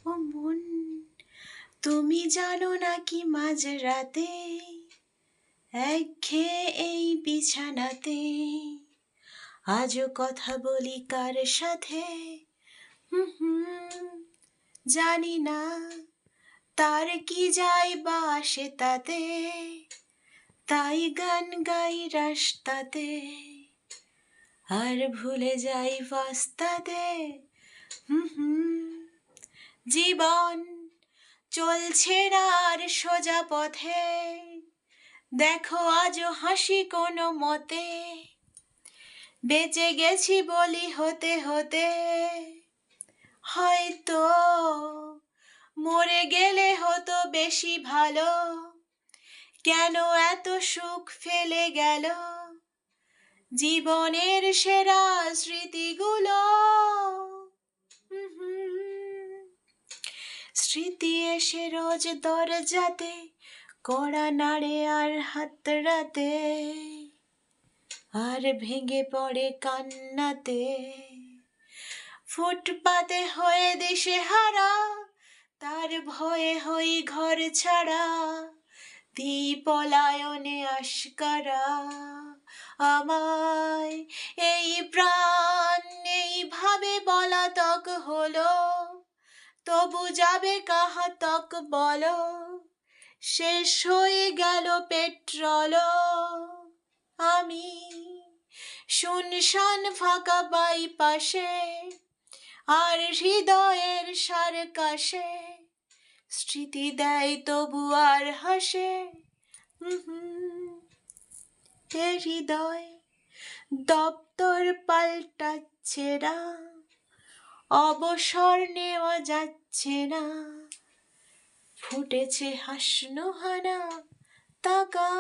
ও মন, তুমি জানো নাকি মাঝরাতে একঘেয়ে এই বিছানাতে আজও কথা বলি কার সাথে? হুম হুম, জানি না তার কি যায় বা আসে তাতে, তাই গান গাই রাস্তাতে আর ভুলে যাই বাস্তাতে। হুম হুম, জীবন চলছে না আর সোজা পথে, দেখো আজও হাসি কোনো মতে, বেঁচে গেছি বলি হতে হতে, হয়তো মরে গেলে হতো বেশি ভালো, কেন এত সুখ ফেলে গেল জীবনের সেরা স্মৃতিগুলো। হুম হুম, স্মৃতি এসে রোজ দরজাতে কড়া নাড়ে আর হাতড়াতে, আর ভেঙে পড়ে কান্নাতে, ফুটপাতে হয়ে দিশেহারা, তার ভয়ে হই ঘর ছাড়া, পলায়নে আশকারা আমায় এই প্রাণ এইভাবে বলাতক হলো, তবু যাবে কাহাতক বলো, শেষ হয়ে গেল পেট্রোল। আমি শুনশান ফাঁকা বাইপাসে, আর হৃদয়ের সারকাশে স্মৃতি দেয় তবু আর হাসে। এ হৃদয় দপ্তর পাল্টাচ্ছে না, অবসর নেওয়া যাচ্ছে না, ফুটেছে হাসনো হানা তাকা।